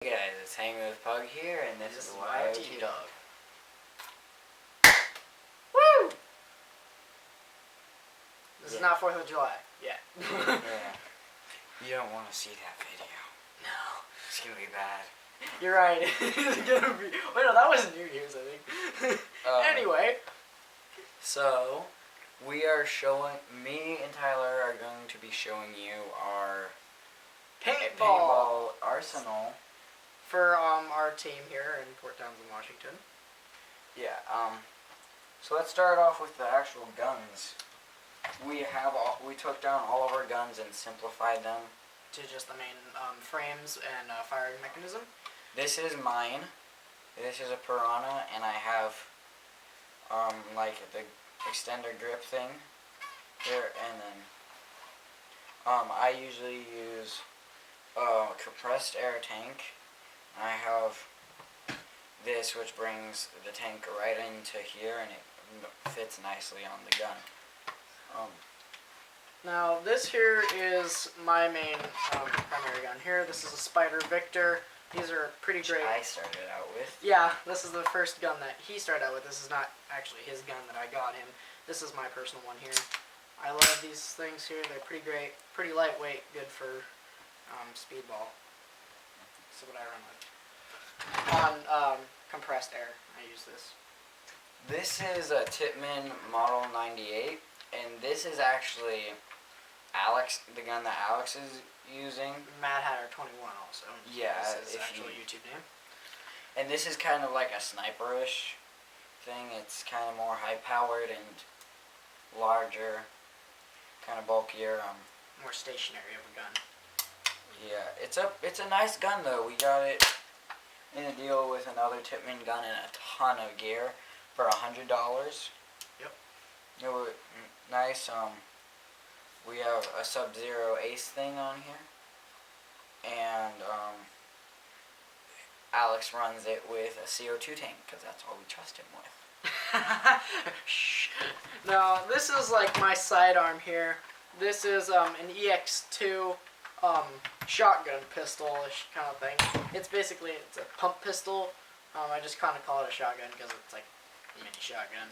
Hey guys, it's Hanging with Pug here, and this is YOT Dog. Woo! This is not 4th of July yet. Yeah. You don't want to see that video. No. It's gonna be bad. You're right. It's gonna be. Wait, no, that was New Year's, I think. Anyway. So, me and Tyler are going to be showing you our paintball arsenal. For our team here in Port Townsend, Washington. Yeah, so let's start off with the actual guns. We took down all of our guns and simplified them To just the main frames and firing mechanism. This is mine. This is a Piranha, and I have like the extender grip thing here, and then I usually use a compressed air tank. I have this, which brings the tank right into here, and it fits nicely on the gun. Now, this here is my main primary gun here. This is a Spider Victor. These are pretty great. I started out with. Yeah, this is the first gun that he started out with. This is not actually his gun that I got him. This is my personal one here. I love these things here. They're pretty great, pretty lightweight, good for speedball. That's what I run with. On compressed air, I use this. This is a Tippmann Model 98, and this is actually the gun that Alex is using. Mad Hatter 21 also. Yeah, this is actual YouTube name. And this is kind of like a sniperish thing. It's kind of more high-powered and larger, kind of bulkier. More stationary of a gun. Yeah, it's a nice gun though. We got it in a deal with another Tippmann gun and a ton of gear for $100. Yep. It was nice. We have a Sub-Zero Ace thing on here, and Alex runs it with a CO2 tank because that's all we trust him with. Shh. Now, this is like my sidearm here. This is an EX2 shotgun pistol-ish kind of thing. It's a pump pistol. I just kind of call it a shotgun because it's like a mini shotgun.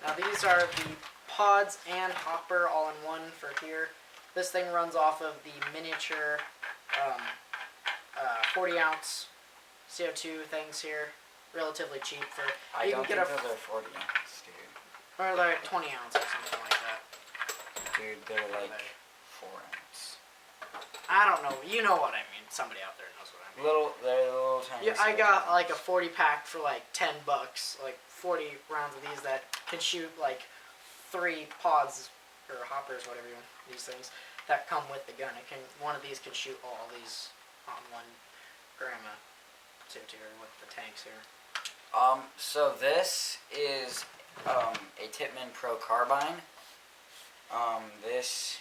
Now, these are the pods and hopper all in one for here. This thing runs off of the miniature 40-ounce CO2 things here. Relatively cheap for. I don't think those are 40 ounce, dude. Or they're 20 ounce or something like that. Dude, they're like 4 ounce. I don't know. You know what I mean. Somebody out there knows what I mean. They're little tiny. Yeah, I got like a 40 pack for like $10. Like 40 rounds of these that can shoot like 3 pods or hoppers, whatever you want. These things that come with the gun. One of these can shoot all these on 1 gram of CO2 with the tanks here. So this is a Tippmann Pro Carbine. This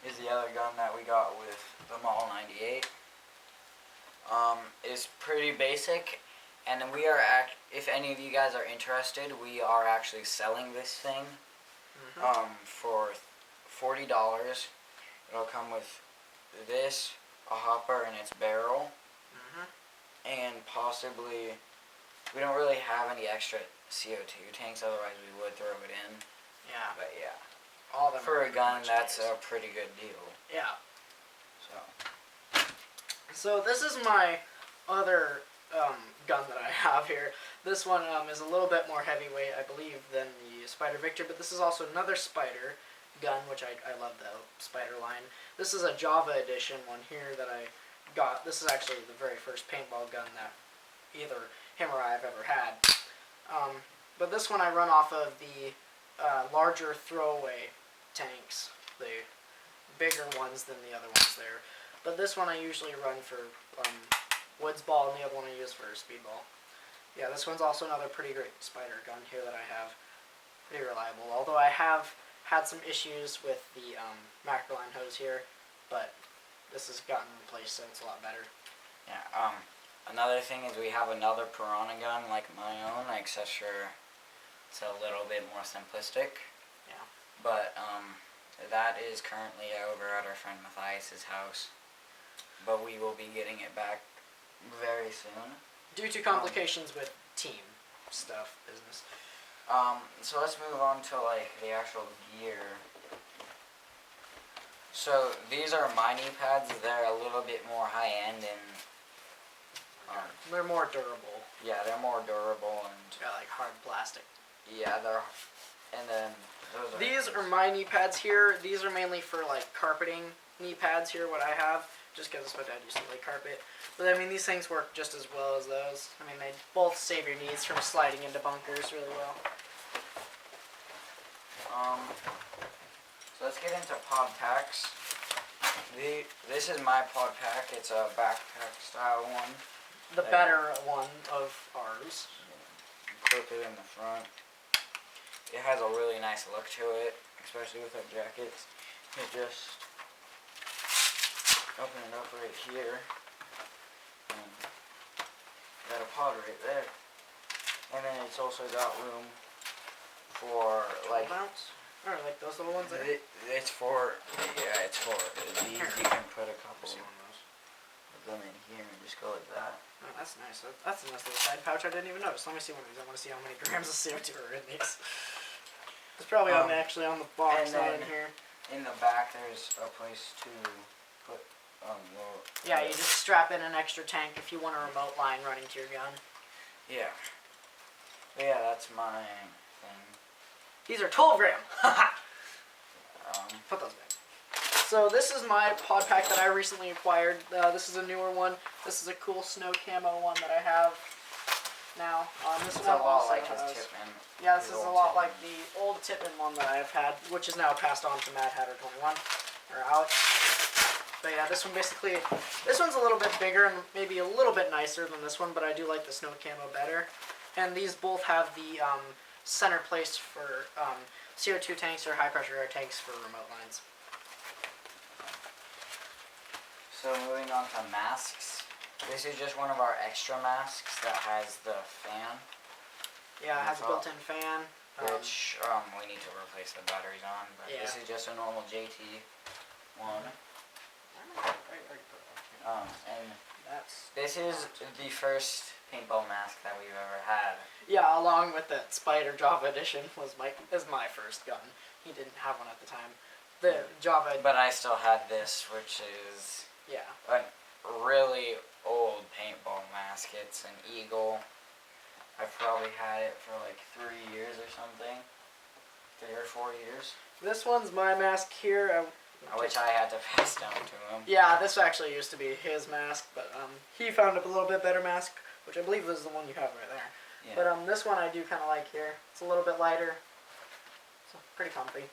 is the other gun that we got with the Model 98. It's pretty basic, and then if any of you guys are interested, we are actually selling this thing for $40. It'll come with this, a hopper and its barrel, and possibly, we don't really have any extra CO2 tanks, otherwise we would throw it in. Yeah. But yeah. All of them for a gun, that's a pretty good deal. Yeah. So. So this is my other gun that I have here. This one is a little bit more heavyweight, I believe, than the Spider Victor, but this is also another Spider gun, which I love the Spider line. This is a Java edition one here that I got. This is actually the very first paintball gun that either him or I have ever had. But this one I run off of the larger throwaway tanks, the bigger ones than the other ones there. But this one I usually run for woods ball, and the other one I use for speedball. Yeah, this one's also another pretty great Spider gun here that I have. Pretty reliable, although I have had some issues with the macroline hose here, but this has gotten replaced, so it's a lot better. Yeah, another thing is we have another Piranha gun like my own, except for it's a little bit more simplistic. Yeah. But that is currently over at our friend Matthias's house. But we will be getting it back very soon. Due to complications with team stuff, business. So let's move on to like the actual gear. So these are my knee pads. They're a little bit more high end and They're more durable. yeah, they're more durable and Got like hard plastic. yeah, they're and then These are my knee pads here. These are mainly for like carpeting knee pads here, what I have, just because my dad used to lay carpet. But I mean, these things work just as well as those. I mean, they both save your knees from sliding into bunkers really well. So let's get into pod packs. This is my pod pack. It's a backpack style one. The better one of ours. Clip it in the front. It has a really nice look to it, especially with our jackets. You just open it up right here. And got a pod right there. And then it's also got room for like bounce. Or like those little ones there. It's for these. You can put a couple of them in here and just go like that. Oh, that's nice. That's a nice little side pouch. I didn't even notice. Let me see one of these. I want to see how many grams of CO2 are in these. It's probably actually on the box, not in here. In the back, there's a place to put yeah, you just strap in an extra tank if you want a remote line running to your gun. Yeah. But yeah, that's my thing. These are 12 gram. Put those back. So this is my pod pack that I recently acquired. This is a newer one. This is a cool snow camo one that I have now. This It's one a lot also like his has, Tipman. yeah, this is a lot like the old Tipman one that I've had, which is now passed on to Mad Hatter 21, or Alex. But yeah, this one's a little bit bigger and maybe a little bit nicer than this one, but I do like the snow camo better. And these both have the center place for CO2 tanks or high pressure air tanks for remote lines. So moving on to masks. This is just one of our extra masks that has the fan. Yeah, it has a built-in fan. Which we need to replace the batteries on, but yeah. This is just a normal JT one. And this is the first paintball mask that we've ever had. Yeah, along with that Spider Java edition is my first gun. He didn't have one at the time. The Java. But I still had this, which is a really old paintball mask. It's an Eagle. I've probably had it for like 3 years or something. 3 or 4 years. This one's my mask here. Which I had to pass down to him. Yeah, this actually used to be his mask, but he found a little bit better mask, which I believe is the one you have right there. Yeah. But this one I do kind of like here. It's a little bit lighter. It's pretty comfy.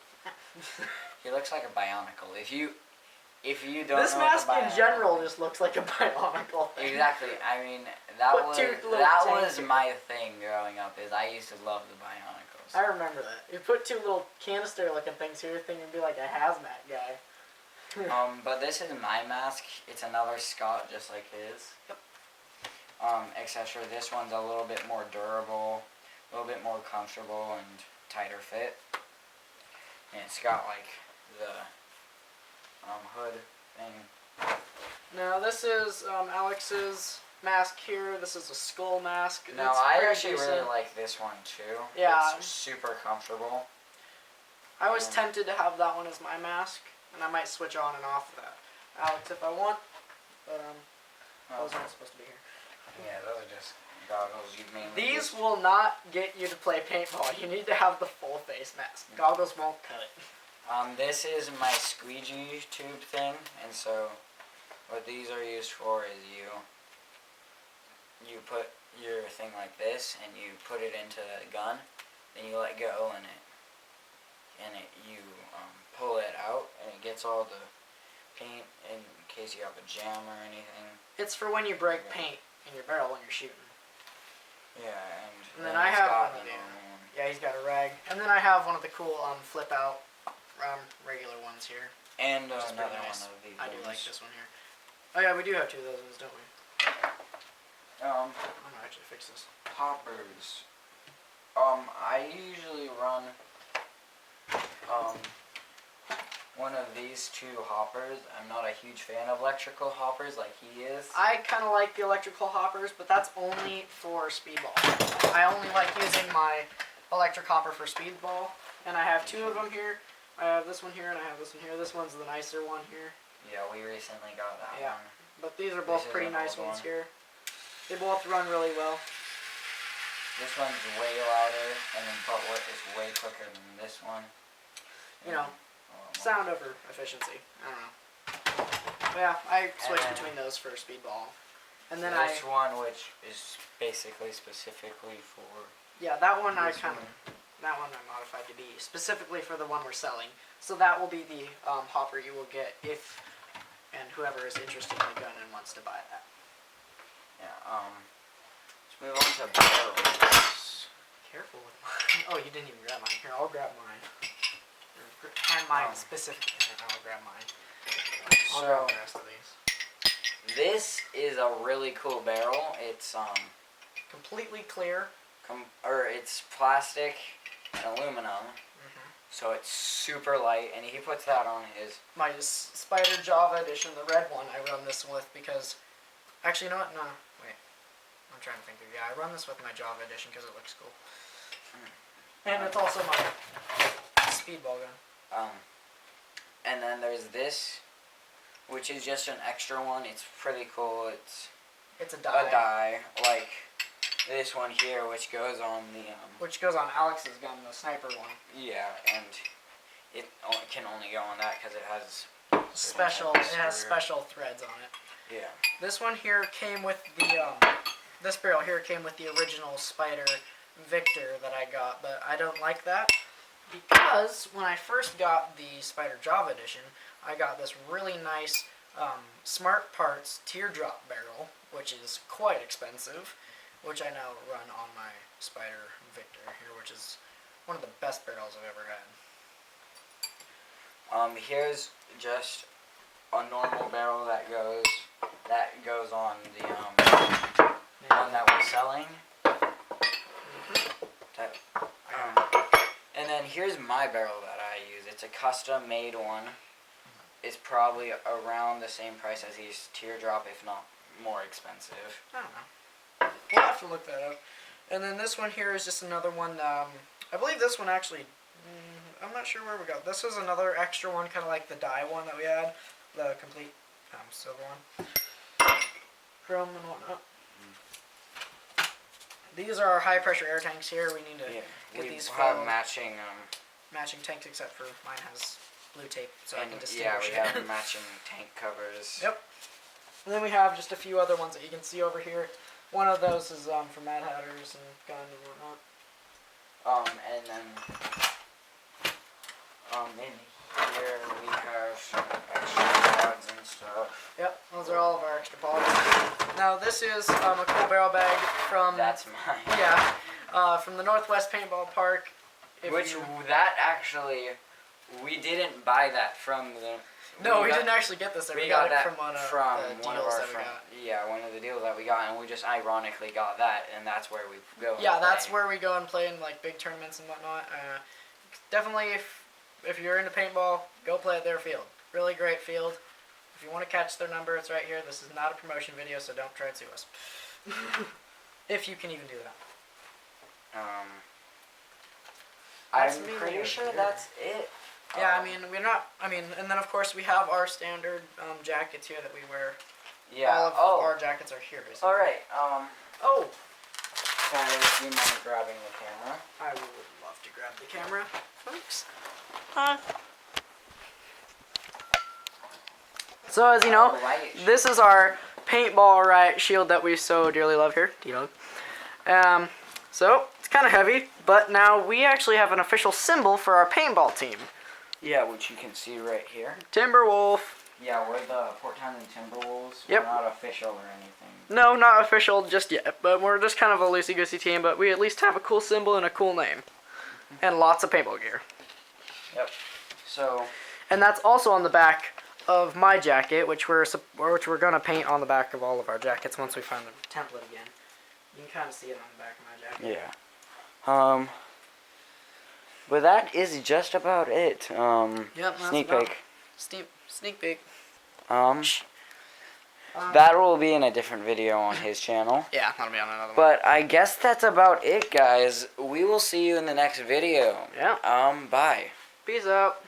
He looks like a Bionicle. If you don't this know mask in general just looks like a Bionicle thing. Exactly. I mean, that was my thing growing up. Is I used to love the Bionicles. I remember that. You put two little canister-looking things here, thinking it'd be like a hazmat guy. But this is my mask. It's another Scott, just like his. Yep. Except for this one's a little bit more durable, a little bit more comfortable and tighter fit. And it's got like the hood thing. Now this is Alex's mask here. This is a skull mask. No, I actually really like this one too. Yeah. It's super comfortable. I was tempted to have that one as my mask, and I might switch on and off that. Alex, if I want. But those aren't supposed to be here. Yeah, those are just goggles you mainly. These will not get you to play paintball. You need to have the full face mask. Goggles won't cut it. This is my squeegee tube thing, and so what these are used for is you put your thing like this, and you put it into the gun, then you let go, and you pull it out, and it gets all the paint in case you have a jam or anything. It's for when you break paint in your barrel when you're shooting. Yeah, and then I have one of the yeah, he's got a rag, and then I have one of the cool flip out regular ones here. And another nice. One of these. I do like this one here. Oh yeah, we do have two of those ones, don't we? I'm gonna actually fix this. Poppers. I usually run one of these two hoppers. I'm not a huge fan of electrical hoppers like he is. I kind of like the electrical hoppers, but that's only for speedball. I only like using my electric hopper for speedball, and I have two of them here. I have this one here, and I have this one here. This one's the nicer one here. Yeah, we recently got that one. But these are both pretty nice ones here. They both run really well. This one's way louder, and then but it's way quicker than this one. You know, sound over efficiency. I don't know. But yeah, I switch between those for speedball. And then this one, which is basically specifically for... Yeah, that one I modified to be specifically for the one we're selling. So that will be the hopper you will get if and whoever is interested in the gun and wants to buy that. Yeah, let's move on to barrels. Careful with mine. Oh, you didn't even grab mine. Here, I'll grab mine. Hand mine specifically, and I'll grab mine. I'll grab the rest of these. This is a really cool barrel. It's completely clear. It's plastic and aluminum, so it's super light, and he puts that on his... My Spider Java edition, the red one, I run this with because... Actually, you know what? No, wait. I'm trying to think. Yeah, I run this with my Java edition because it looks cool. And it's also my speedball gun. And then there's this, which is just an extra one. It's pretty cool. It's a die. A die, like this one here, which goes on the... which goes on Alex's gun, the sniper one. Yeah, and it can only go on that because it has... It has special threads on it. Yeah. This one here came with the, this barrel here came with the original Spider Victor that I got, but I don't like that because when I first got the Spider Java edition, I got this really nice Smart Parts teardrop barrel, which is quite expensive, which I now run on my Spider Victor here, which is one of the best barrels I've ever had. Here's just a normal barrel that goes on the one that we're selling. And then here's my barrel that I use. It's a custom made one. It's probably around the same price as his teardrop, if not more expensive. I don't know. We'll have to look that up. And then this one here is just another one. I believe this one actually... I'm not sure where we got. This is another extra one, kind of like the die one that we had. The complete silver one. Chrome and whatnot. These are our high pressure air tanks here. We need to get these filled. We have matching... matching tanks, except for mine has blue tape, so I can distinguish we have matching tank covers. Yep. And then we have just a few other ones that you can see over here. One of those is for Mad Hatters and gun and whatnot. And then in here we have some extra pods and stuff. Yep, those are all of our extra pods. Now this is a cool barrel bag from... That's mine. Yeah, from the Northwest Paintball Park. That actually, we didn't buy that from the... No, we didn't actually get this there. We got it from one of the one of our friends. Yeah, one of the deals that we got, and we just ironically got that, and that's where we go. Yeah, that's where we go and play in like big tournaments and whatnot. Definitely, if you're into paintball, go play at their field. Really great field. If you want to catch their number, it's right here. This is not a promotion video, so don't try and sue us. If you can even do that. I'm pretty sure that's it. Yeah, I mean, and then of course we have our standard jackets here that we wear. Yeah. All of our jackets are here, basically. Alright, Oh! Tyler, if you mind grabbing the camera. I would love to grab the camera, folks. So as you know, this is our paintball riot shield that we so dearly love here. D-Dog. So, it's kind of heavy, but now we actually have an official symbol for our paintball team. Yeah, which you can see right here. Timberwolf. Yeah, we're the Port Townsend Timberwolves. Yep. We're not official or anything. No, not official just yet, but we're just kind of a loosey-goosey team, but we at least have a cool symbol and a cool name. And lots of paintball gear. Yep. So... And that's also on the back of my jacket, which we're going to paint on the back of all of our jackets once we find the template again. You can kind of see it on the back of my jacket. Yeah. But that is just about it. Yep, sneak peek. Sneak peek. That will be in a different video on his channel. Yeah, that'll be on another one. But I guess that's about it, guys. We will see you in the next video. Yeah. Bye. Peace out.